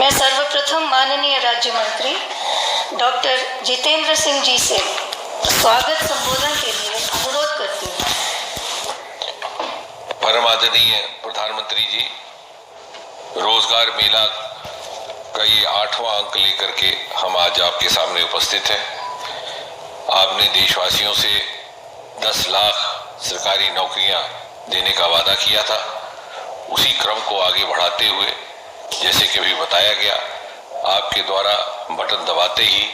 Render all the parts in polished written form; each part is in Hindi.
मैं सर्वप्रथम माननीय राज्य मंत्री डॉक्टर जितेंद्र सिंह जी से स्वागत संबोधन के लिए अनुरोध करती हूँ। परम आदरणीय प्रधानमंत्री जी, रोजगार मेला का ये 8वां अंक लेकर के हम आज आपके सामने उपस्थित हैं। आपने देशवासियों से 10 लाख सरकारी नौकरियां देने का वादा किया था। उसी क्रम को आगे बढ़ाते हुए जैसे कि अभी बताया गया, आपके द्वारा बटन दबाते ही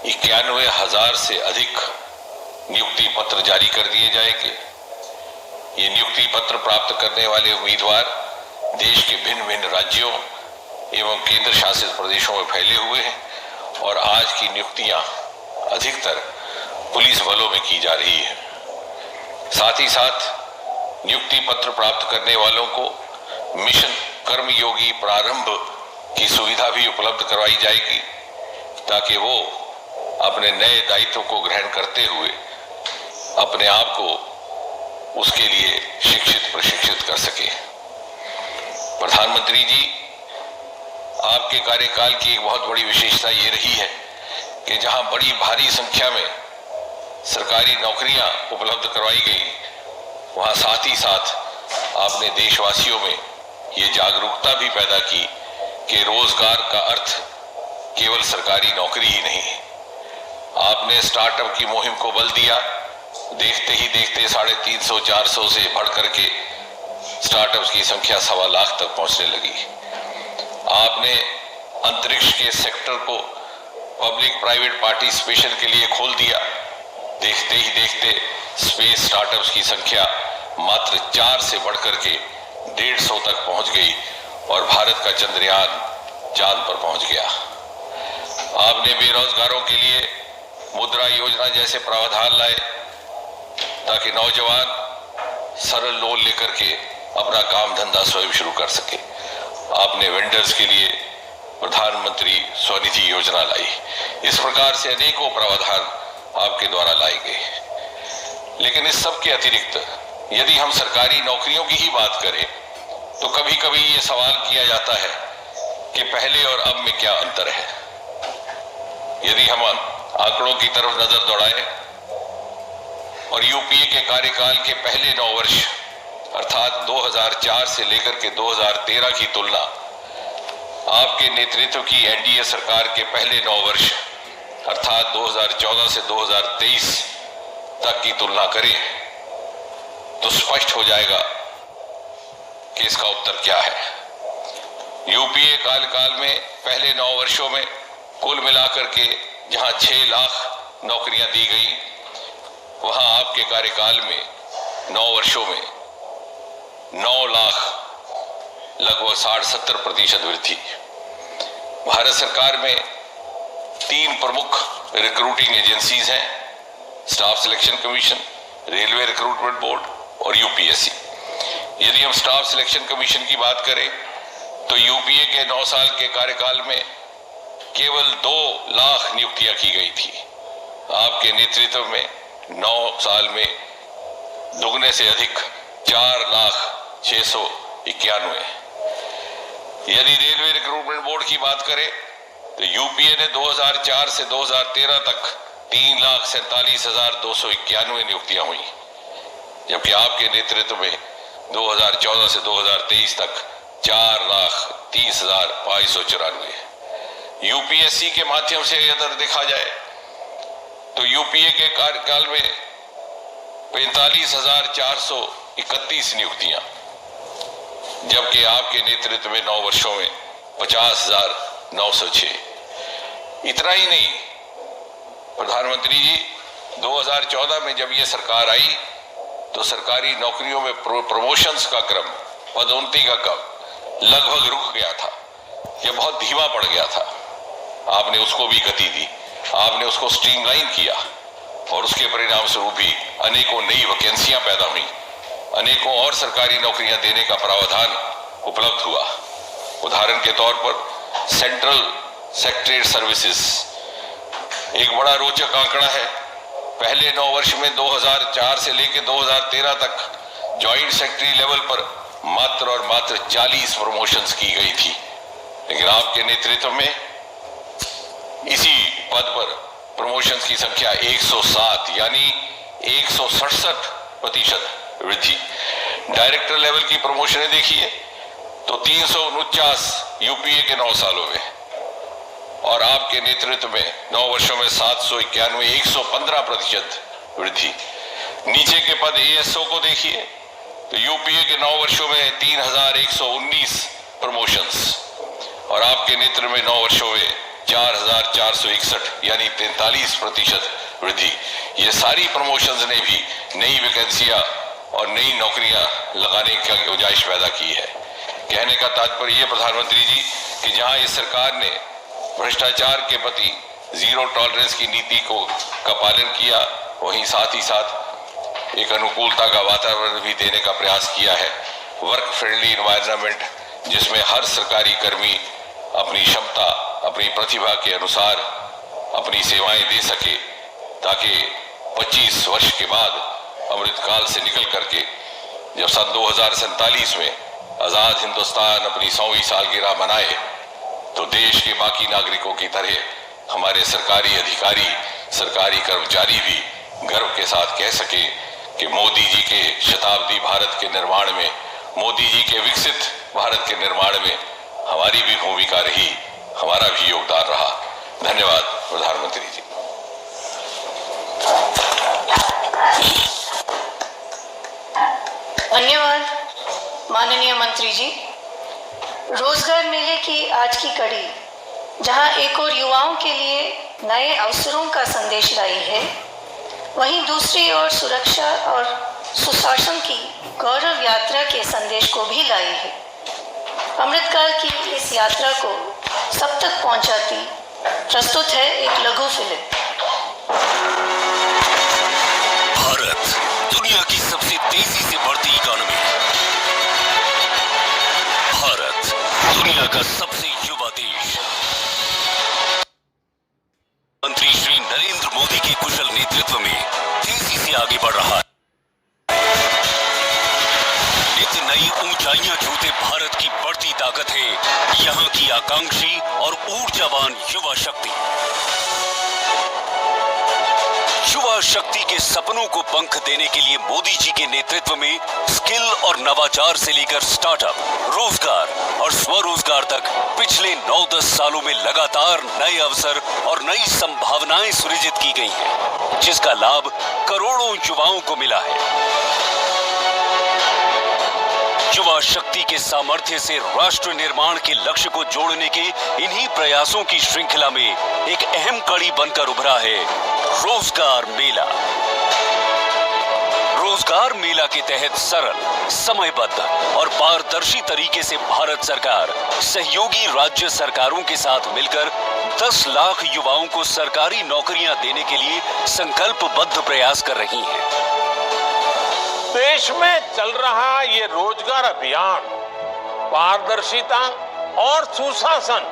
91,000 से अधिक नियुक्ति पत्र जारी कर दिए जाएंगे। ये नियुक्ति पत्र प्राप्त करने वाले उम्मीदवार देश के भिन्न भिन्न राज्यों एवं केंद्र शासित प्रदेशों में फैले हुए हैं और आज की नियुक्तियां अधिकतर पुलिस बलों में की जा रही है। साथ ही साथ नियुक्ति पत्र प्राप्त करने वालों को मिशन कर्मयोगी प्रारंभ की सुविधा भी उपलब्ध करवाई जाएगी ताकि वो अपने नए दायित्व को ग्रहण करते हुए अपने आप को उसके लिए शिक्षित प्रशिक्षित कर सके। प्रधानमंत्री जी, आपके कार्यकाल की एक बहुत बड़ी विशेषता ये रही है कि जहां बड़ी भारी संख्या में सरकारी नौकरियां उपलब्ध करवाई गई, वहां साथ ही साथ आपने देशवासियों में ये जागरूकता भी पैदा की कि रोजगार का अर्थ केवल सरकारी नौकरी ही नहीं है। आपने स्टार्टअप की मुहिम को बल दिया। देखते ही देखते 350-400 से बढ़ करके स्टार्टअप्स की संख्या 1.25 लाख तक पहुंचने लगी। आपने अंतरिक्ष के सेक्टर को पब्लिक प्राइवेट पार्टिसिपेशन के लिए खोल दिया। देखते ही देखते स्पेस स्टार्टअप्स की संख्या मात्र 4 से बढ़ करके 150 तक पहुंच गई और भारत का चंद्रयान चांद पर पहुंच गया। आपने बेरोजगारों के लिए मुद्रा योजना जैसे प्रावधान लाए ताकि नौजवान सरल लोन लेकर के अपना काम धंधा स्वयं शुरू कर सके। आपने वेंडर्स के लिए प्रधानमंत्री स्वनिधि योजना लाई। इस प्रकार से अनेकों प्रावधान आपके द्वारा लाए गए। लेकिन इस सब के अतिरिक्त यदि हम सरकारी नौकरियों की ही बात करें तो कभी कभी ये सवाल किया जाता है कि पहले और अब में क्या अंतर है। यदि हम आंकड़ों की तरफ नजर दौड़ाएं और यूपीए के कार्यकाल के पहले 9 वर्ष अर्थात 2004 से लेकर के 2013 की तुलना आपके नेतृत्व की एनडीए सरकार के पहले 9 वर्ष अर्थात 2014 से 2023 तक की तुलना करें तो स्पष्ट हो जाएगा कि इसका उत्तर क्या है। यूपीए कार्यकाल में पहले 9 वर्षों में कुल मिलाकर के जहां 6 लाख नौकरियां दी गई, वहां आपके कार्यकाल में 9 वर्षों में 9 लाख लगभग 60-70% वृद्धि। भारत सरकार में 3 प्रमुख रिक्रूटिंग एजेंसीज हैं, staff selection commission, railway recruitment board और यूपीएससी। यदि हम स्टाफ सिलेक्शन कमीशन की बात करें तो यूपीए के 9 साल के कार्यकाल में केवल 2 लाख नियुक्तियां की गई थी। आपके नेतृत्व में 9 साल में दुगने से अधिक 4,691। यदि रेलवे रिक्रूटमेंट बोर्ड की बात करें तो यूपीए ने 2004 से 2013 तक 3,47,291 नियुक्तियां हुई, जबकि आपके नेतृत्व में 2014 से 2023 तक 4,30,594। यूपीएससी के माध्यम से अगर देखा जाए तो यूपीए के कार्यकाल में 45,431 नियुक्तियां, जबकि आपके नेतृत्व में 9 वर्षों में 50,906। इतना ही नहीं, प्रधानमंत्री जी, 2014 में जब ये सरकार आई तो सरकारी नौकरियों में प्रमोशंस का क्रम, पदोन्नति का क्रम लगभग रुक गया था। यह बहुत धीमा पड़ गया था। आपने उसको भी गति दी, आपने उसको स्ट्रीमलाइन किया और उसके परिणाम स्वरूप भी अनेकों नई वैकेंसियां पैदा हुई, अनेकों और सरकारी नौकरियां देने का प्रावधान उपलब्ध हुआ। उदाहरण के तौर पर सेंट्रल सेक्रेटरीट सर्विसेज एक बड़ा रोचक आंकड़ा है। पहले 9 वर्ष में 2004 से लेकर 2013 तक जॉइंट सेक्रेटरी लेवल पर मात्र और मात्र 40 प्रमोशंस की गई थी, लेकिन आपके नेतृत्व में इसी पद पर प्रमोशंस की संख्या 107 यानी 167% वृद्धि। डायरेक्टर लेवल की प्रमोशनें देखिए तो 349 यूपीए के 9 सालों में, और आपके नेतृत्व में 9 वर्षों में 791 115% वृद्धि। नीचे के पद एएसओ को देखिए तो यूपीए के 9 वर्षों में 3119 प्रमोशंस, और आपके नेतृत्व में 9 वर्षों में 4461 यानी 43% वृद्धि। ये सारी प्रमोशंस ने भी नई वैकेंसियां और नई नौकरियां लगाने की गुंजाइश पैदा की है। कहने का तात्पर्य यह प्रधानमंत्री जी कि जहां इस सरकार ने भ्रष्टाचार के प्रति जीरो टॉलरेंस की नीति का पालन किया, वहीं साथ ही साथ एक अनुकूलता का वातावरण भी देने का प्रयास किया है। वर्क फ्रेंडली एनवायरनमेंट जिसमें हर सरकारी कर्मी अपनी क्षमता, अपनी प्रतिभा के अनुसार अपनी सेवाएं दे सके, ताकि 25 वर्ष के बाद अमृतकाल से निकल करके जब सन 2047 में आजाद हिंदुस्तान अपनी 100वीं सालगिरह मनाए, तो देश के बाकी नागरिकों की तरह हमारे सरकारी अधिकारी, सरकारी कर्मचारी भी गर्व के साथ कह सके कि मोदी जी के शताब्दी भारत के निर्माण में, मोदी जी के विकसित भारत के निर्माण में हमारी भी भूमिका रही, हमारा भी योगदान रहा। धन्यवाद प्रधानमंत्री जी। धन्यवाद माननीय मंत्री जी। रोजगार मेले की आज की कड़ी जहां एक और युवाओं के लिए नए अवसरों का संदेश लाई है, वहीं दूसरी ओर सुरक्षा और सुशासन की गौरव यात्रा के संदेश को भी लाई है। अमृतकाल की इस यात्रा को सब तक पहुंचाती प्रस्तुत है एक लघु फिल्म। भारत दुनिया की सबसे तेजी से बढ़ती इकोनॉमी, भारत दुनिया का सबसे युवा देश। मंत्री श्री नरेंद्र मोदी के कुशल नेतृत्व में तेजी से आगे बढ़ रहा है। नित नई ऊंचाइयां छूते भारत की बढ़ती ताकत है यहां की आकांक्षी और ऊर्जावान युवा शक्ति। युवा शक्ति के सपनों को पंख देने के लिए मोदी जी के नेतृत्व में स्किल और नवाचार से लेकर स्टार्टअप, रोजगार और स्वरोजगार तक पिछले 9-10 सालों में लगातार नए अवसर और नई संभावनाएं सृजित की गई हैं, जिसका लाभ करोड़ों युवाओं को मिला है। युवा शक्ति के सामर्थ्य से राष्ट्र निर्माण के लक्ष्य को जोड़ने के इन्हीं प्रयासों की श्रृंखला में एक अहम कड़ी बनकर उभरा है रोजगार मेला। रोजगार मेला के तहत सरल, समयबद्ध और पारदर्शी तरीके से भारत सरकार सहयोगी राज्य सरकारों के साथ मिलकर 10 लाख युवाओं को सरकारी नौकरियां देने के लिए संकल्पबद्ध प्रयास कर रही है। देश में चल रहा ये रोजगार अभियान पारदर्शिता और सुशासन,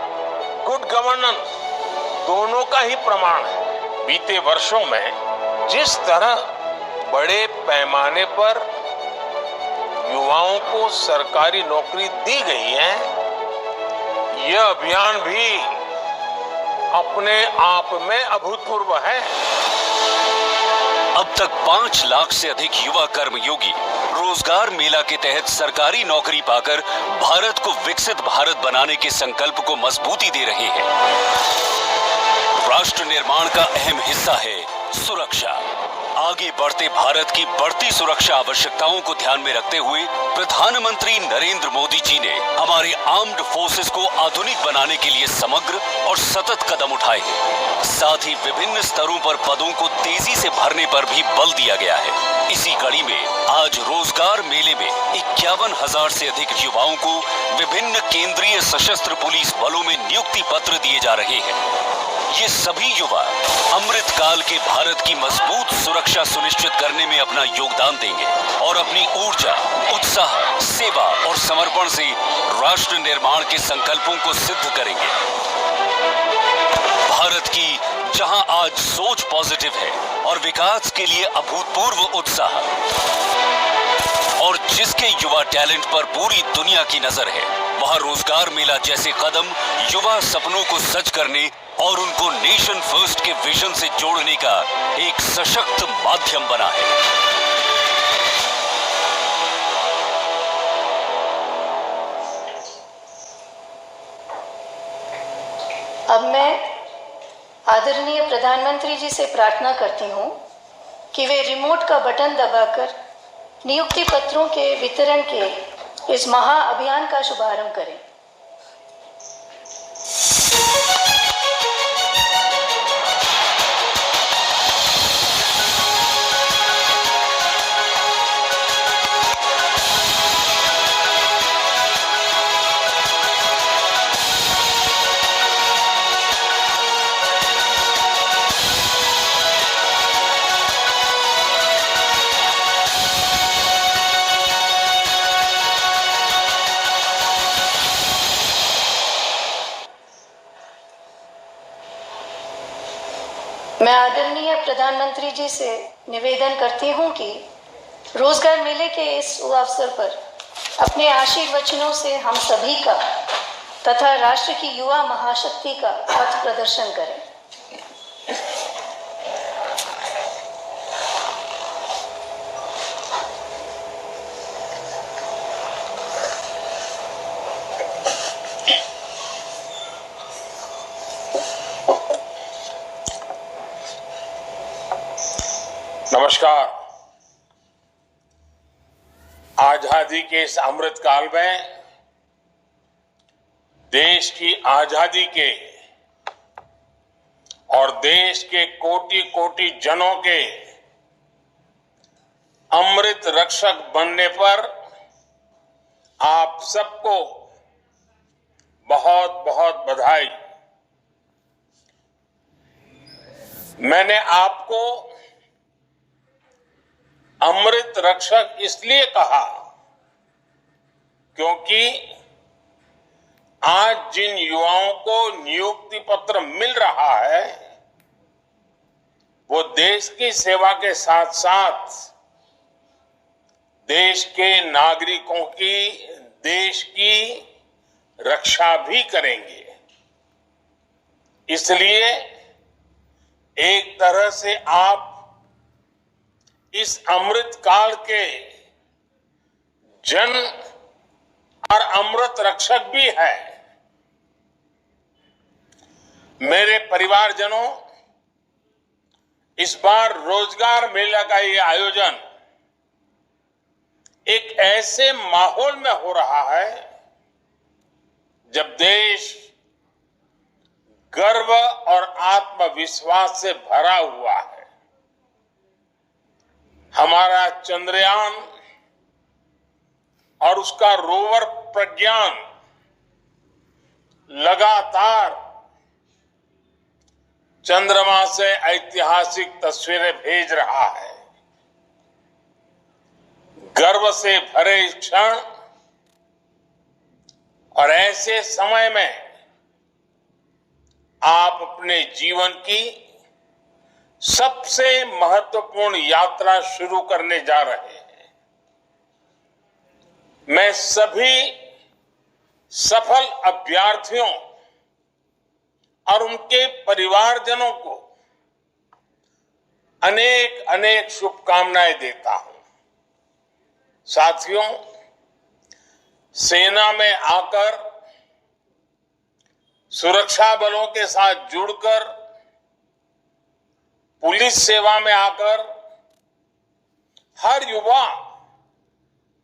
गुड गवर्नेंस दोनों का ही प्रमाण है। बीते वर्षों में जिस तरह बड़े पैमाने पर युवाओं को सरकारी नौकरी दी गई है, यह अभियान भी अपने आप में अभूतपूर्व है। अब तक 5 लाख से अधिक युवा कर्मयोगी रोजगार मेला के तहत सरकारी नौकरी पाकर भारत को विकसित भारत बनाने के संकल्प को मजबूती दे रहे हैं। राष्ट्र निर्माण का अहम हिस्सा है सुरक्षा। आगे बढ़ते भारत की बढ़ती सुरक्षा आवश्यकताओं को ध्यान में रखते हुए प्रधानमंत्री नरेंद्र मोदी जी ने हमारे आर्म्ड फोर्सेस को आधुनिक बनाने के लिए समग्र और सतत कदम उठाए हैं। साथ ही विभिन्न स्तरों पर पदों को तेजी से भरने पर भी बल दिया गया है। इसी कड़ी में आज रोजगार मेले में 51,000 से अधिक युवाओं को विभिन्न केंद्रीय सशस्त्र पुलिस बलों में नियुक्ति पत्र दिए जा रहे हैं। ये सभी युवा अमृतकाल के भारत की मजबूत सुरक्षा सुनिश्चित करने में अपना योगदान देंगे और अपनी ऊर्जा, उत्साह, सेवा और समर्पण से राष्ट्र निर्माण के संकल्पों को सिद्ध करेंगे। भारत की जहां आज सोच पॉजिटिव है और विकास के लिए अभूतपूर्व उत्साह और जिसके युवा टैलेंट पर पूरी दुनिया की नजर है, वहाँ रोजगार मेला जैसे कदम युवा सपनों को सच करने और उनको नेशन फर्स्ट के विजन से जोड़ने का एक सशक्त माध्यम बना है। अब मैं आदरणीय प्रधानमंत्री जी से प्रार्थना करती हूँ कि वे रिमोट का बटन दबाकर नियुक्ति पत्रों के वितरण के इस महाअभियान का शुभारंभ करें। मैं आदरणीय प्रधानमंत्री जी से निवेदन करती हूं कि रोजगार मेले के इस शुभ अवसर पर अपने आशीर्वचनों से हम सभी का तथा राष्ट्र की युवा महाशक्ति का पथ प्रदर्शन करें। नमस्कार। आजादी के इस अमृत काल में देश की आजादी के और देश के कोटि कोटि जनों के अमृत रक्षक बनने पर आप सबको बहुत बहुत बधाई। मैंने आपको अमृत रक्षक इसलिए कहा क्योंकि आज जिन युवाओं को नियुक्ति पत्र मिल रहा है वो देश की सेवा के साथ साथ देश के नागरिकों की, देश की रक्षा भी करेंगे। इसलिए एक तरह से आप इस अमृत काल के जन और अमृत रक्षक भी है। मेरे परिवारजनों, इस बार रोजगार मेला का ये आयोजन एक ऐसे माहौल में हो रहा है जब देश गर्व और आत्मविश्वास से भरा हुआ है। हमारा चंद्रयान और उसका रोवर प्रज्ञान लगातार चंद्रमा से ऐतिहासिक तस्वीरें भेज रहा है। गर्व से भरे इस क्षण और ऐसे समय में आप अपने जीवन की सबसे महत्वपूर्ण यात्रा शुरू करने जा रहे हैं। मैं सभी सफल अभ्यर्थियों और उनके परिवारजनों को अनेक अनेक शुभकामनाएं देता हूं। साथियों, सेना में आकर सुरक्षा बलों के साथ जुड़कर पुलिस सेवा में आकर हर युवा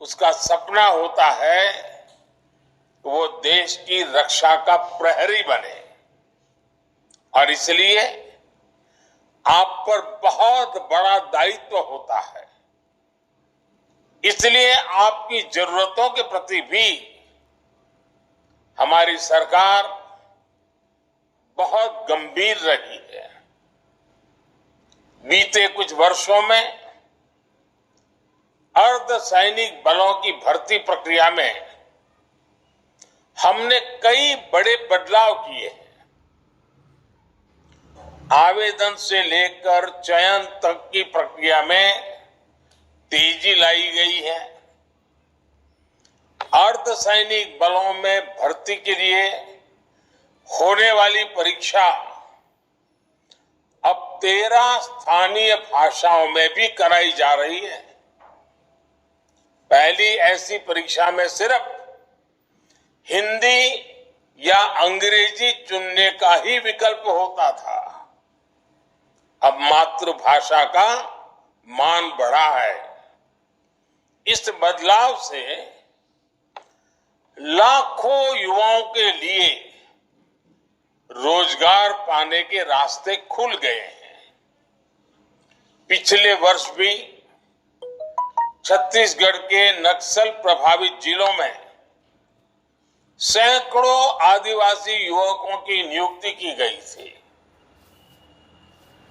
उसका सपना होता है कि वो देश की रक्षा का प्रहरी बने, और इसलिए आप पर बहुत बड़ा दायित्व होता है। इसलिए आपकी जरूरतों के प्रति भी हमारी सरकार बहुत गंभीर रही है। बीते कुछ वर्षों में अर्धसैनिक बलों की भर्ती प्रक्रिया में हमने कई बड़े बदलाव किए हैं। आवेदन से लेकर चयन तक की प्रक्रिया में तेजी लाई गई है। अर्धसैनिक बलों में भर्ती के लिए होने वाली परीक्षा अब 13 स्थानीय भाषाओं में भी कराई जा रही है। पहली ऐसी परीक्षा में सिर्फ हिंदी या अंग्रेजी चुनने का ही विकल्प होता था। अब मातृभाषा का मान बढ़ा है। इस बदलाव से लाखों युवाओं के लिए रोजगार पाने के रास्ते खुल गए हैं। पिछले वर्ष भी छत्तीसगढ़ के नक्सल प्रभावित जिलों में सैकड़ों आदिवासी युवकों की नियुक्ति की गई थी।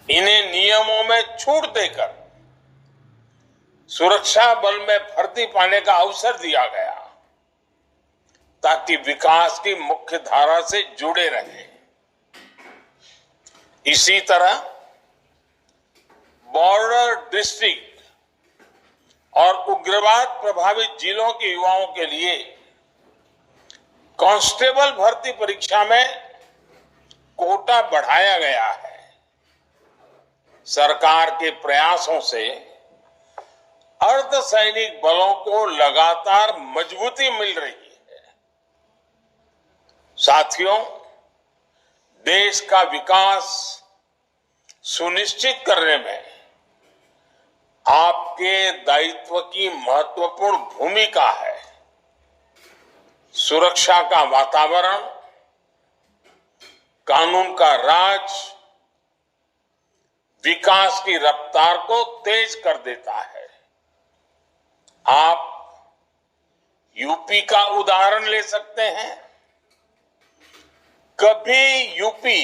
इन्हें नियमों में छूट देकर सुरक्षा बल में भर्ती पाने का अवसर दिया गया ताकि विकास की मुख्य धारा से जुड़े रहें। इसी तरह बॉर्डर डिस्ट्रिक्ट और उग्रवाद प्रभावित जिलों के युवाओं के लिए कांस्टेबल भर्ती परीक्षा में कोटा बढ़ाया गया है। सरकार के प्रयासों से अर्धसैनिक बलों को लगातार मजबूती मिल रही है। साथियों, देश का विकास सुनिश्चित करने में आपके दायित्व की महत्वपूर्ण भूमिका है। सुरक्षा का वातावरण, कानून का राज विकास की रफ्तार को तेज कर देता है। आप यूपी का उदाहरण ले सकते हैं। कभी यूपी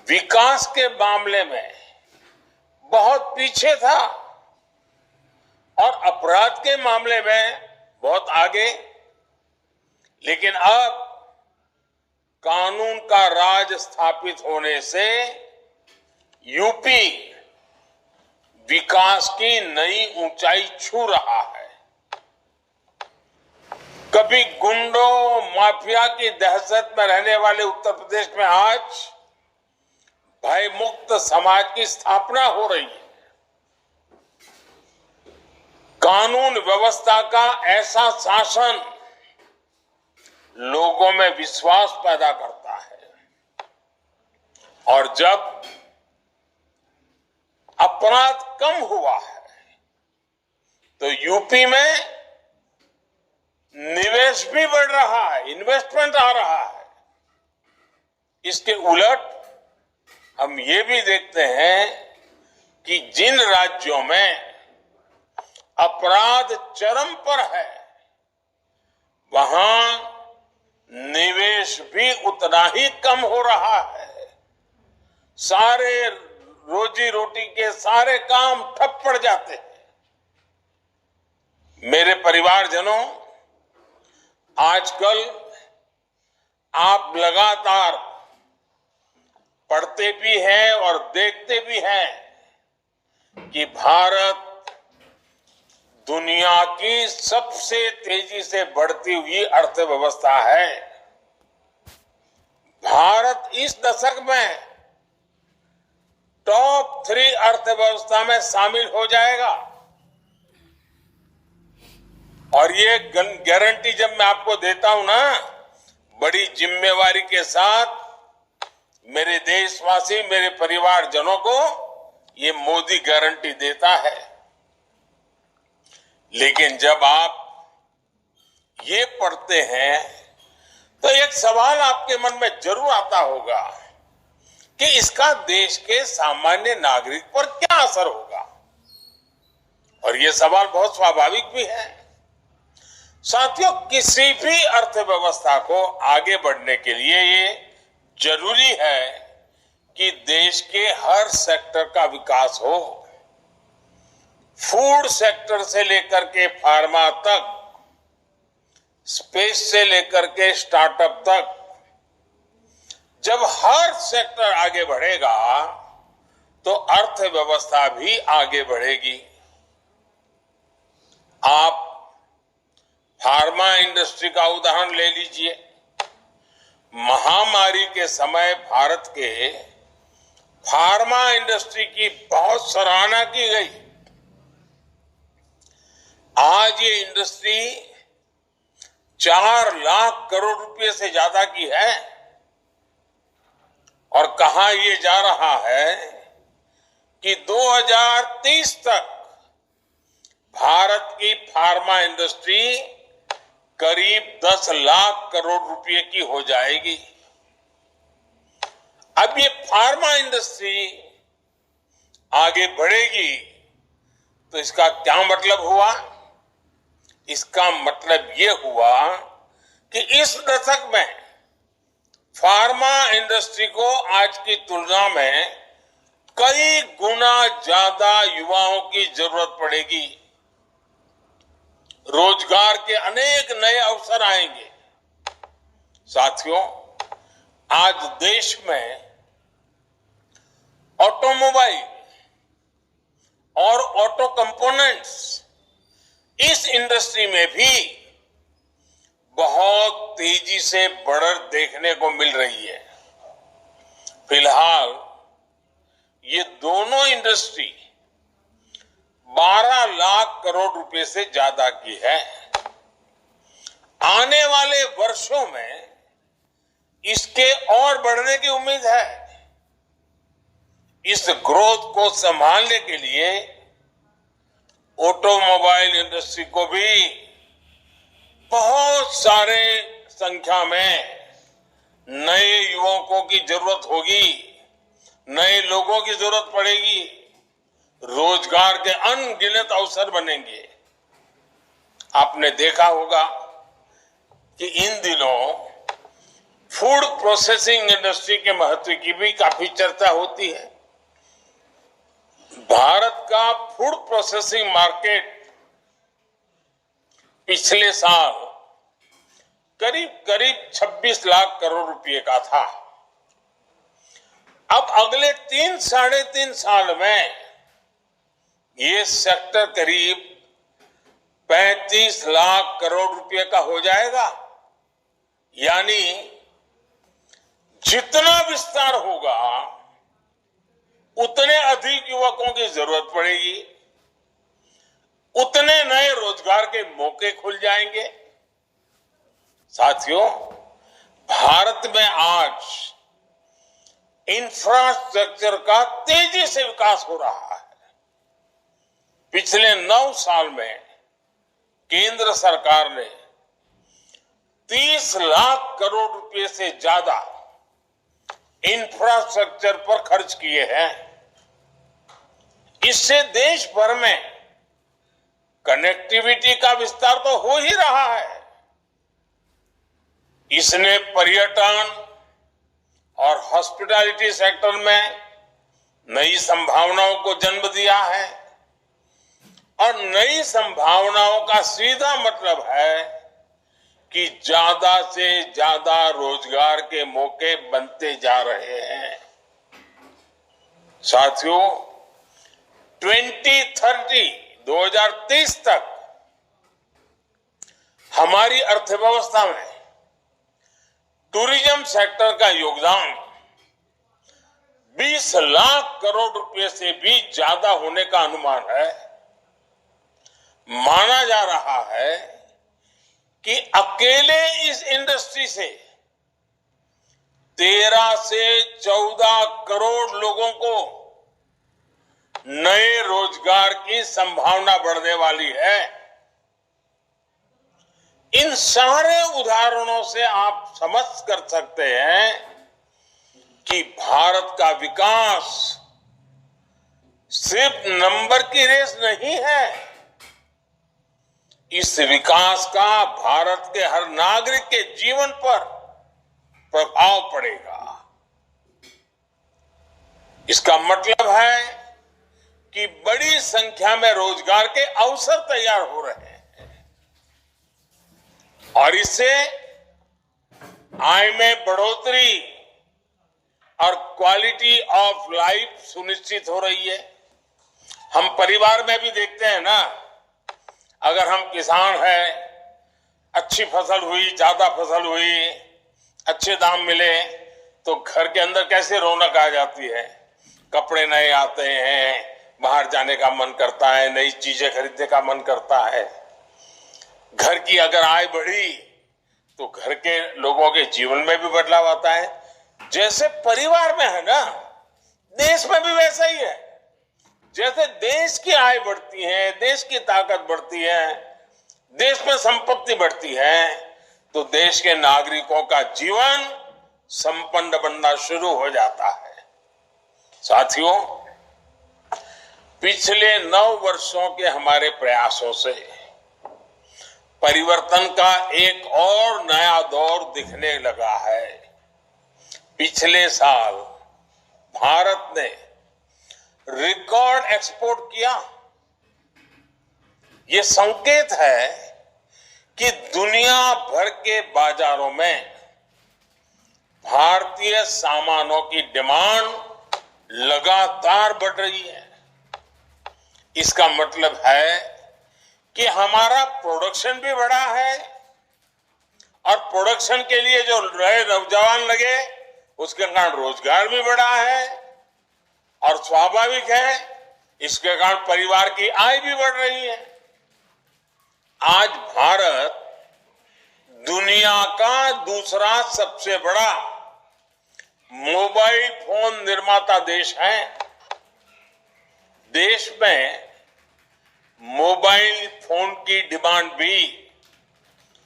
विकास के मामले में बहुत पीछे था और अपराध के मामले में बहुत आगे, लेकिन अब कानून का राज स्थापित होने से यूपी विकास की नई ऊंचाई छू रहा है। कभी गुंडों माफिया की दहशत में रहने वाले उत्तर प्रदेश में आज भय मुक्त समाज की स्थापना हो रही है। कानून व्यवस्था का ऐसा शासन लोगों में विश्वास पैदा करता है और जब अपराध कम हुआ है तो यूपी में निवेश भी बढ़ रहा है, इन्वेस्टमेंट आ रहा है। इसके उलट हम ये भी देखते हैं कि जिन राज्यों में अपराध चरम पर है वहां निवेश भी उतना ही कम हो रहा है। सारे रोजी रोटी के सारे काम ठप पड़ जाते हैं। मेरे परिवारजनों, आजकल आप लगातार पढ़ते भी हैं और देखते भी हैं कि भारत दुनिया की सबसे तेजी से बढ़ती हुई अर्थव्यवस्था है। भारत इस दशक में टॉप 3 अर्थव्यवस्था में शामिल हो जाएगा और ये गारंटी जब मैं आपको देता हूं ना, बड़ी जिम्मेवारी के साथ मेरे देशवासी, मेरे परिवारजनों को ये मोदी गारंटी देता है। लेकिन जब आप ये पढ़ते हैं तो एक सवाल आपके मन में जरूर आता होगा कि इसका देश के सामान्य नागरिक पर क्या असर होगा। और ये सवाल बहुत स्वाभाविक भी है। साथियों, किसी भी अर्थव्यवस्था को आगे बढ़ने के लिए ये जरूरी है कि देश के हर सेक्टर का विकास हो। फूड सेक्टर से लेकर के फार्मा तक, स्पेस से लेकर के स्टार्टअप तक, जब हर सेक्टर आगे बढ़ेगा तो अर्थव्यवस्था भी आगे बढ़ेगी। आप फार्मा इंडस्ट्री का उदाहरण ले लीजिए। महामारी के समय भारत के फार्मा इंडस्ट्री की बहुत सराहना की गई। आज ये इंडस्ट्री 4 लाख करोड़ रुपए से ज्यादा की है और कहा यह जा रहा है कि 2030 तक भारत की फार्मा इंडस्ट्री करीब 10 लाख करोड़ रुपए की हो जाएगी। अब ये फार्मा इंडस्ट्री आगे बढ़ेगी तो इसका क्या मतलब हुआ? इसका मतलब ये हुआ कि इस दशक में फार्मा इंडस्ट्री को आज की तुलना में कई गुना ज्यादा युवाओं की जरूरत पड़ेगी। रोजगार के अनेक नए अवसर आएंगे। साथियों, आज देश में ऑटोमोबाइल और ऑटो कंपोनेंट्स इस इंडस्ट्री में भी बहुत तेजी से बढ़त देखने को मिल रही है। फिलहाल ये दोनों इंडस्ट्री 12 लाख करोड़ रुपए से ज्यादा की है। आने वाले वर्षों में इसके और बढ़ने की उम्मीद है। इस ग्रोथ को संभालने के लिए ऑटोमोबाइल इंडस्ट्री को भी बहुत सारे संख्या में नए युवकों की जरूरत होगी, नए लोगों की जरूरत पड़ेगी, रोजगार के अनगिनत अवसर बनेंगे। आपने देखा होगा कि इन दिनों फूड प्रोसेसिंग इंडस्ट्री के महत्व की भी काफी चर्चा होती है। भारत का फूड प्रोसेसिंग मार्केट पिछले साल करीब 26 लाख करोड़ रुपए का था। अब अगले 3-3.5 साल में ये सेक्टर करीब 35 लाख करोड़ रुपए का हो जाएगा। यानी जितना विस्तार होगा उतने अधिक युवकों की जरूरत पड़ेगी, उतने नए रोजगार के मौके खुल जाएंगे। साथियों, भारत में आज इंफ्रास्ट्रक्चर का तेजी से विकास हो रहा है। पिछले 9 साल में केंद्र सरकार ने 30 लाख करोड़ रुपए से ज्यादा इंफ्रास्ट्रक्चर पर खर्च किए हैं। इससे देश भर में कनेक्टिविटी का विस्तार तो हो ही रहा है। इसने पर्यटन और हॉस्पिटैलिटी सेक्टर में नई संभावनाओं को जन्म दिया है और नई संभावनाओं का सीधा मतलब है कि ज्यादा से ज्यादा रोजगार के मौके बनते जा रहे हैं। साथियों, 2030 तक हमारी अर्थव्यवस्था में टूरिज्म सेक्टर का योगदान 20 लाख करोड़ रुपए से भी ज्यादा होने का अनुमान है। माना जा रहा है कि अकेले इस इंडस्ट्री से 13 से 14 करोड़ लोगों को नए रोजगार की संभावना बढ़ने वाली है। इन सारे उदाहरणों से आप समझ कर सकते हैं कि भारत का विकास सिर्फ नंबर की रेस नहीं है। इस विकास का भारत के हर नागरिक के जीवन पर प्रभाव पड़ेगा। इसका मतलब है कि बड़ी संख्या में रोजगार के अवसर तैयार हो रहे हैं और इससे आय में बढ़ोतरी और क्वालिटी ऑफ लाइफ सुनिश्चित हो रही है। हम परिवार में भी देखते हैं ना, अगर हम किसान हैं अच्छी फसल हुई, ज्यादा फसल हुई, अच्छे दाम मिले तो घर के अंदर कैसे रौनक आ जाती है। कपड़े नए आते हैं, बाहर जाने का मन करता है, नई चीजें खरीदने का मन करता है। घर की अगर आय बढ़ी तो घर के लोगों के जीवन में भी बदलाव आता है। जैसे परिवार में है ना, देश में भी वैसा ही है। जैसे देश की आय बढ़ती है, देश की ताकत बढ़ती है, देश में संपत्ति बढ़ती है, तो देश के नागरिकों का जीवन संपन्न बनना शुरू हो जाता है। साथियों, पिछले 9 वर्षों के हमारे प्रयासों से परिवर्तन का एक और नया दौर दिखने लगा है। पिछले साल भारत ने रिकॉर्ड एक्सपोर्ट किया। ये संकेत है कि दुनिया भर के बाजारों में भारतीय सामानों की डिमांड लगातार बढ़ रही है। इसका मतलब है कि हमारा प्रोडक्शन भी बढ़ा है और प्रोडक्शन के लिए जो नए नौजवान लगे उसके कारण रोजगार भी बढ़ा है और स्वाभाविक है इसके कारण परिवार की आय भी बढ़ रही है। आज भारत दुनिया का दूसरा सबसे बड़ा मोबाइल फोन निर्माता देश है। देश में मोबाइल फोन की डिमांड भी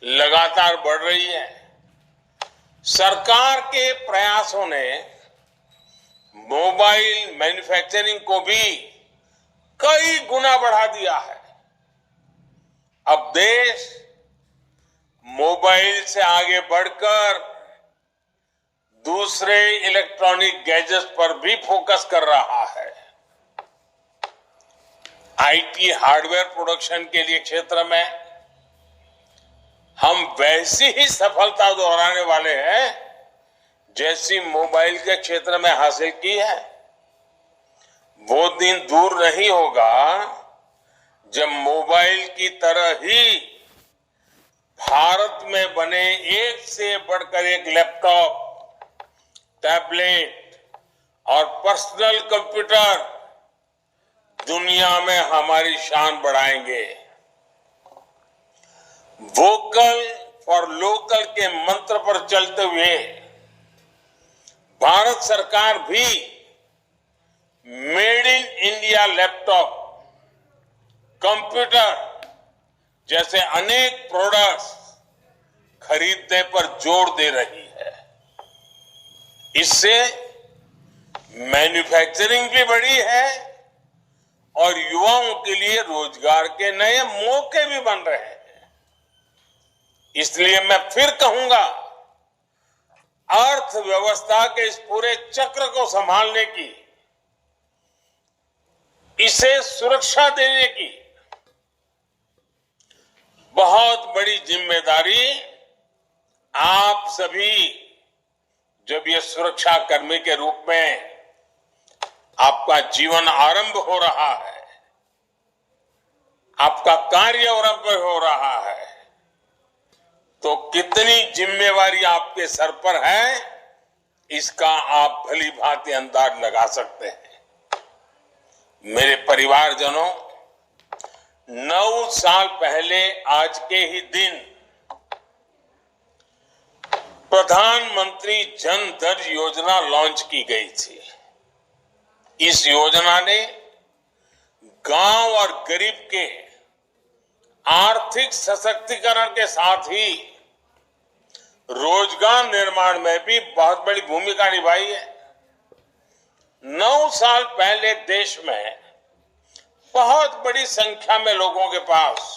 लगातार बढ़ रही है। सरकार के प्रयासों ने मोबाइल मैन्युफैक्चरिंग को भी कई गुना बढ़ा दिया है। अब देश मोबाइल से आगे बढ़कर दूसरे इलेक्ट्रॉनिक गैजेट्स पर भी फोकस कर रहा है। आईटी हार्डवेयर प्रोडक्शन के लिए क्षेत्र में हम वैसी ही सफलता दोहराने वाले हैं जैसी मोबाइल के क्षेत्र में हासिल की है। वो दिन दूर नहीं होगा जब मोबाइल की तरह ही भारत में बने एक से बढ़कर एक लैपटॉप, टैबलेट और पर्सनल कंप्यूटर दुनिया में हमारी शान बढ़ाएंगे। वोकल फॉर लोकल के मंत्र पर चलते हुए भारत सरकार भी made in India laptop, computer जैसे अनेक प्रोडक्ट्स खरीदने पर जोर दे रही है। इससे मैन्युफैक्चरिंग भी बढ़ी है और युवाओं के लिए रोजगार के नए मौके भी बन रहे हैं। इसलिए मैं फिर कहूंगा, अर्थव्यवस्था के इस पूरे चक्र को संभालने की, इसे सुरक्षा देने की बहुत बड़ी जिम्मेदारी आप सभी, जब ये सुरक्षा कर्मी के रूप में आपका जीवन आरंभ हो रहा है, आपका कार्य आरंभ हो रहा है, तो कितनी जिम्मेवारी आपके सर पर है इसका आप भली भांति अंदाज लगा सकते हैं। मेरे परिवारजनों, 9 साल पहले आज के ही दिन प्रधानमंत्री जन धन योजना लॉन्च की गई थी। इस योजना ने गांव और गरीब के आर्थिक सशक्तिकरण के साथ ही रोजगार निर्माण में भी बहुत बड़ी भूमिका निभाई है। 9 साल पहले देश में बहुत बड़ी संख्या में लोगों के पास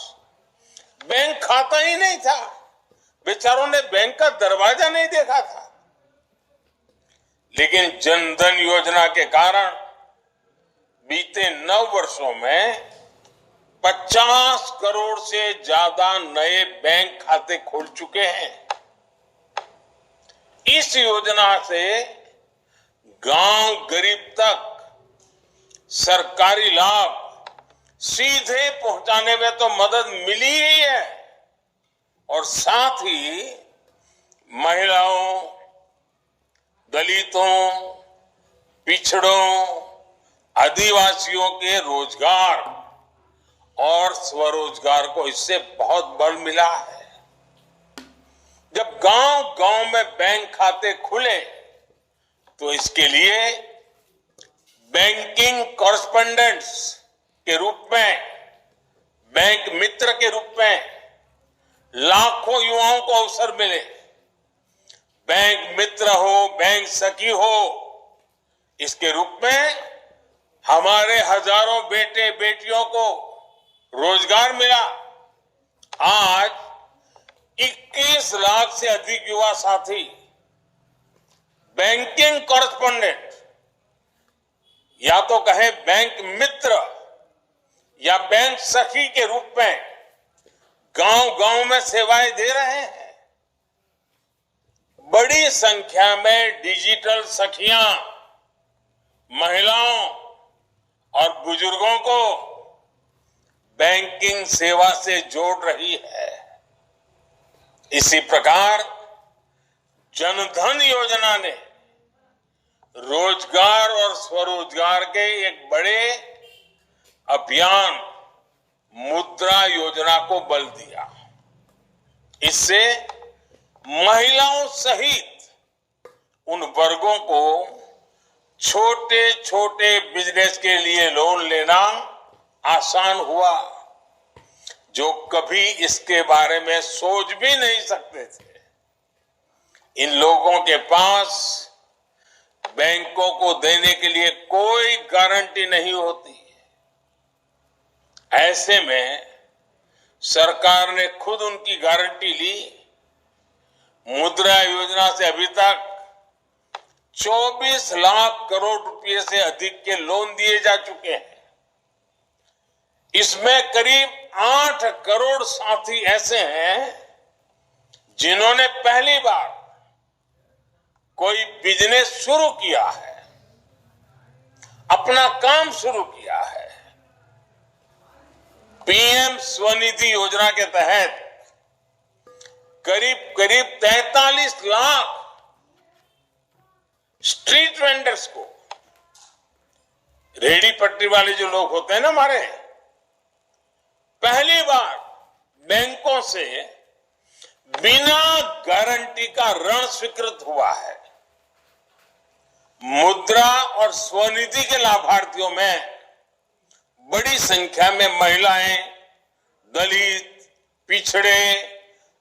बैंक खाता ही नहीं था। बेचारों ने बैंक का दरवाजा नहीं देखा था। लेकिन जनधन योजना के कारण बीते 9 वर्षों में 50 करोड़ से ज्यादा नए बैंक खाते खुल चुके हैं। इस योजना से गांव गरीब तक सरकारी लाभ सीधे पहुंचाने में तो मदद मिली ही है और साथ ही महिलाओं, दलितों, पिछड़ों, आदिवासियों के रोजगार और स्वरोजगार को इससे बहुत बल मिला है। जब गांव-गांव में बैंक खाते खुले तो इसके लिए बैंकिंग कॉरेस्पोंडेंट्स के रूप में, बैंक मित्र के रूप में लाखों युवाओं को अवसर मिले। बैंक मित्र हो, बैंक सखी हो, इसके रूप में हमारे हजारों बेटे बेटियों को रोजगार मिला। आज 21 लाख से अधिक युवा साथी बैंकिंग कॉरेस्पोंडेंट, या तो कहें बैंक मित्र या बैंक सखी के रूप में गांव-गांव में सेवाएं दे रहे हैं। बड़ी संख्या में डिजिटल सखियां महिलाओं और बुजुर्गों को बैंकिंग सेवा से जोड़ रही है। इसी प्रकार जनधन योजना ने रोजगार और स्वरोजगार के एक बड़े अभियान मुद्रा योजना को बल दिया। इससे महिलाओं सहित उन वर्गों को छोटे छोटे बिजनेस के लिए लोन लेना आसान हुआ जो कभी इसके बारे में सोच भी नहीं सकते थे। इन लोगों के पास बैंकों को देने के लिए कोई गारंटी नहीं होती। ऐसे में सरकार ने खुद उनकी गारंटी ली। मुद्रा योजना से अभी तक 24 लाख करोड़ रुपए से अधिक के लोन दिए जा चुके हैं। इसमें करीब 8 करोड़ साथी ऐसे हैं जिन्होंने पहली बार कोई बिजनेस शुरू किया है, अपना काम शुरू किया है। पीएम स्वनिधि योजना के तहत करीब 43 लाख स्ट्रीट वेंडर्स को, रेडी पटरी वाले जो लोग होते हैं ना हमारे, पहली बार बैंकों से बिना गारंटी का ऋण स्वीकृत हुआ है। मुद्रा और स्वनिधि के लाभार्थियों में बड़ी संख्या में महिलाएं, दलित, पिछड़े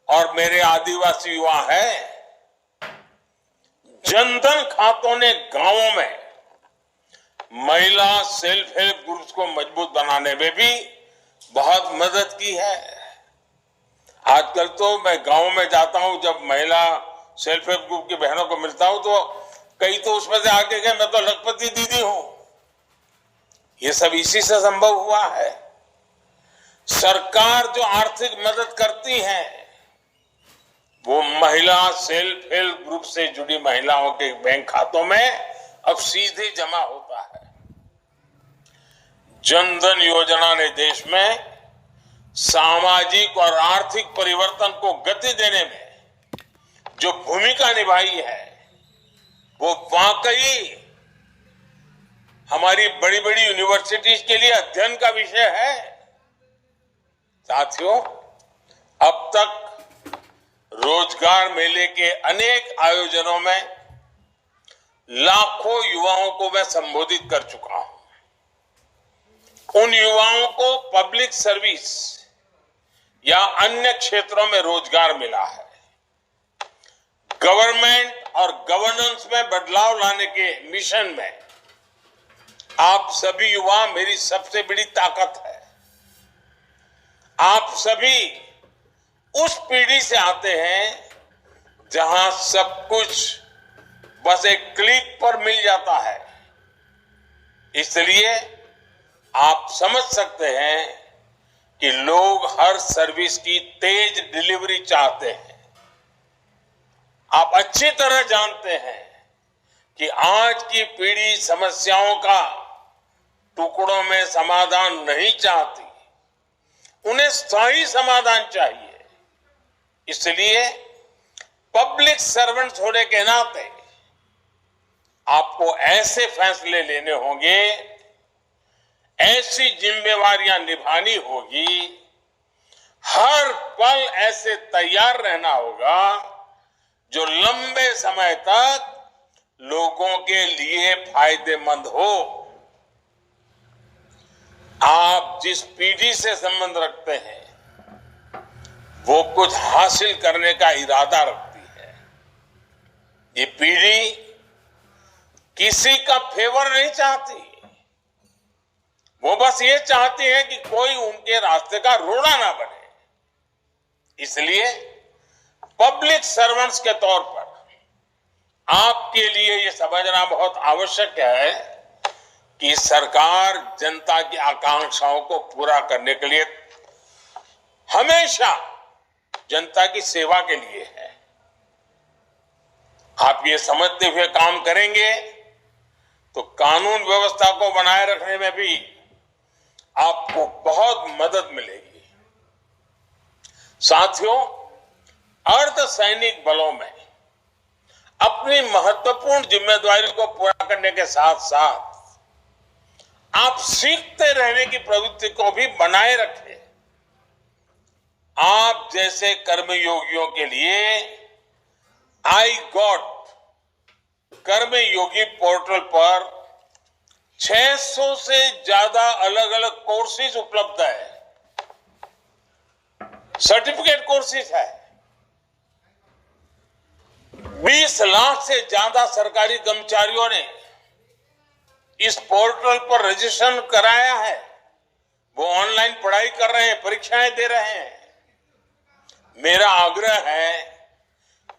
और मेरे आदिवासी युवा हैं। जनधन खातों ने गांवों में महिला सेल्फ हेल्प ग्रुप्स को मजबूत बनाने में भी बहुत मदद की है। आजकल तो मैं गांव में जाता हूं, जब महिला सेल्फ हेल्प ग्रुप की बहनों को मिलता हूं तो कई तो उसमें से आगे गए, मैं तो लखपति दीदी हूं। ये सब इसी से संभव हुआ है। सरकार जो आर्थिक मदद करती है वो महिला सेल्फ हेल्प ग्रुप से जुड़ी महिलाओं के बैंक खातों में अब सीधे जमा होता है। जनधन योजना ने देश में सामाजिक और आर्थिक परिवर्तन को गति देने में जो भूमिका निभाई है वो वाकई हमारी बड़ी बड़ी यूनिवर्सिटीज के लिए अध्ययन का विषय है। साथियों, अब तक रोजगार मेले के अनेक आयोजनों में लाखों युवाओं को मैं संबोधित कर चुका हूं। उन युवाओं को पब्लिक सर्विस या अन्य क्षेत्रों में रोजगार मिला है। गवर्नमेंट और गवर्नेंस में बदलाव लाने के मिशन में आप सभी युवा मेरी सबसे बड़ी ताकत है। आप सभी उस पीढ़ी से आते हैं जहां सब कुछ बस एक क्लिक पर मिल जाता है। इसलिए आप समझ सकते हैं कि लोग हर सर्विस की तेज डिलीवरी चाहते हैं। आप अच्छी तरह जानते हैं कि आज की पीढ़ी समस्याओं का टुकड़ों में समाधान नहीं चाहती, उन्हें स्थायी समाधान चाहिए। इसलिए पब्लिक सर्वेंट्स होने के नाते आपको ऐसे फैसले लेने होंगे, ऐसी जिम्मेवारियां निभानी होगी, हर पल ऐसे तैयार रहना होगा जो लंबे समय तक लोगों के लिए फायदेमंद हो। आप जिस पीढ़ी से संबंध रखते हैं वो कुछ हासिल करने का इरादा रखती है। ये पीढ़ी किसी का फेवर नहीं चाहती, वो बस ये चाहती है कि कोई उनके रास्ते का रोड़ा ना बने। इसलिए पब्लिक सर्वेंट्स के तौर पर आपके लिए ये समझना बहुत आवश्यक है कि सरकार जनता की आकांक्षाओं को पूरा करने के लिए हमेशा जनता की सेवा के लिए है। आप ये समझते हुए काम करेंगे तो कानून व्यवस्था को बनाए रखने में भी आपको बहुत मदद मिलेगी। साथियों, अर्धसैनिक बलों में अपनी महत्वपूर्ण जिम्मेदारी को पूरा करने के साथ साथ आप सीखते रहने की प्रवृत्ति को भी बनाए रखें। आप जैसे कर्मयोगियों के लिए आई गॉट कर्मयोगी पोर्टल पर 600 से ज्यादा अलग अलग कोर्सेज उपलब्ध है, सर्टिफिकेट कोर्सेज है। 20 लाख से ज्यादा सरकारी कर्मचारियों ने इस पोर्टल पर रजिस्ट्रेशन कराया है। वो ऑनलाइन पढ़ाई कर रहे हैं, परीक्षाएं दे रहे हैं। मेरा आग्रह है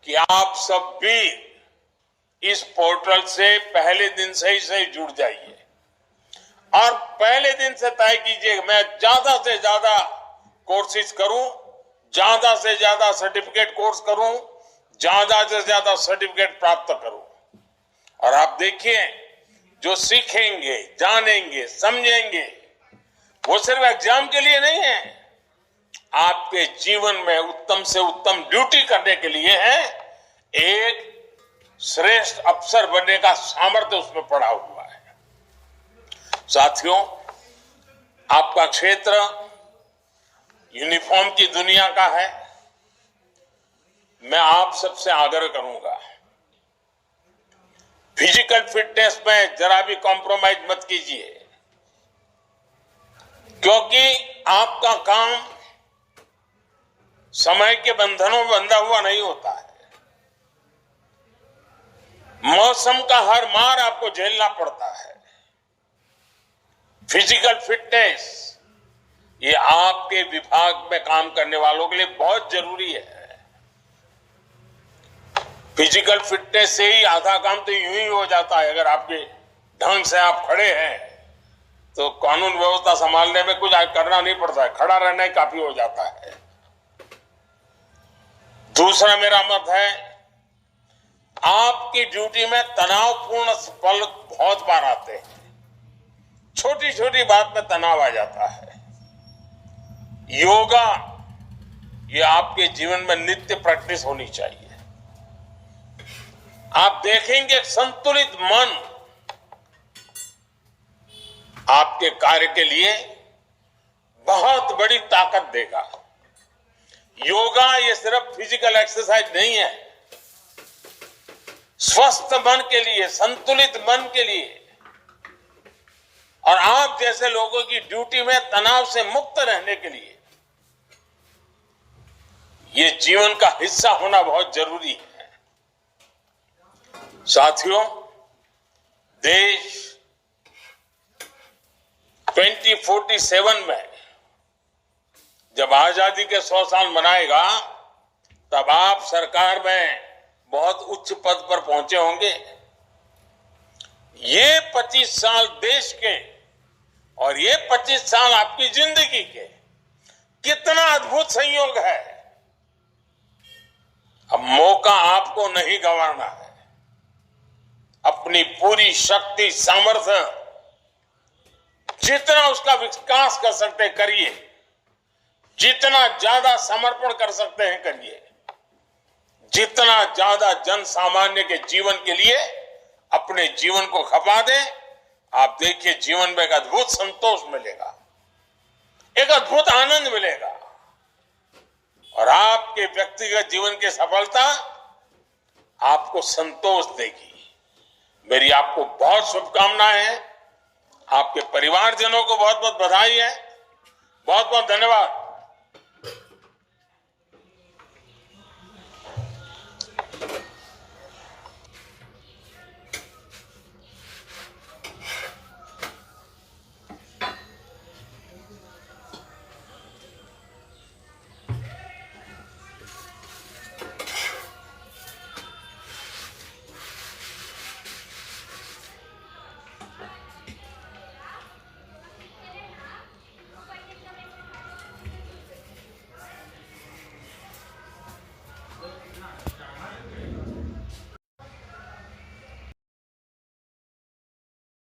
कि आप सब भी इस पोर्टल से पहले दिन से ही जुड़ जाइए और पहले दिन से तय कीजिए मैं ज्यादा से ज्यादा कोर्सेज करूं, ज्यादा से ज्यादा सर्टिफिकेट कोर्स करूं, ज्यादा से ज्यादा सर्टिफिकेट प्राप्त करूं। और आप देखिए, जो सीखेंगे, जानेंगे, समझेंगे, वो सिर्फ एग्जाम के लिए नहीं है, आपके जीवन में उत्तम से उत्तम ड्यूटी करने के लिए है। एक श्रेष्ठ अफसर बनने का सामर्थ्य उसमें पड़ा हुआ है। साथियों, आपका क्षेत्र यूनिफॉर्म की दुनिया का है। मैं आप सबसे आग्रह करूंगा, फिजिकल फिटनेस में जरा भी कॉम्प्रोमाइज मत कीजिए, क्योंकि आपका काम समय के बंधनों में बंधा हुआ नहीं होता है। मौसम का हर मार आपको झेलना पड़ता है। फिजिकल फिटनेस ये आपके विभाग में काम करने वालों के लिए बहुत जरूरी है। फिजिकल फिटनेस से ही आधा काम तो यूं ही हो जाता है। अगर आपके ढंग से आप खड़े हैं तो कानून व्यवस्था संभालने में कुछ करना नहीं पड़ता है, खड़ा रहना ही काफी हो जाता है। दूसरा मेरा मत है, आपकी ड्यूटी में तनावपूर्ण पल बहुत बार आते हैं। छोटी छोटी बात में तनाव आ जाता है। योगा ये आपके जीवन में नित्य प्रैक्टिस होनी चाहिए। आप देखेंगे एक संतुलित मन आपके कार्य के लिए बहुत बड़ी ताकत देगा। योगा ये सिर्फ फिजिकल एक्सरसाइज नहीं है, स्वस्थ मन के लिए, संतुलित मन के लिए और आप जैसे लोगों की ड्यूटी में तनाव से मुक्त रहने के लिए ये जीवन का हिस्सा होना बहुत जरूरी है। साथियों, देश 2047 में जब आजादी के 100 साल मनाएगा तब आप सरकार में बहुत उच्च पद पर पहुंचे होंगे। ये 25 साल देश के और ये 25 साल आपकी जिंदगी के कितना अद्भुत संयोग है। अब मौका आपको नहीं गंवाना है। अपनी पूरी शक्ति, सामर्थ्य, जितना उसका विकास कर सकते हैं करिए, जितना ज्यादा समर्पण कर सकते हैं करिए। जितना ज्यादा जन सामान्य के जीवन के लिए अपने जीवन को खपा दें, आप देखिए जीवन में एक अद्भुत संतोष मिलेगा, एक अद्भुत आनंद मिलेगा और आपके व्यक्तिगत जीवन की सफलता आपको संतोष देगी। मेरी आपको बहुत शुभकामनाएं हैं। आपके परिवारजनों को बहुत बहुत बधाई है। बहुत बहुत धन्यवाद।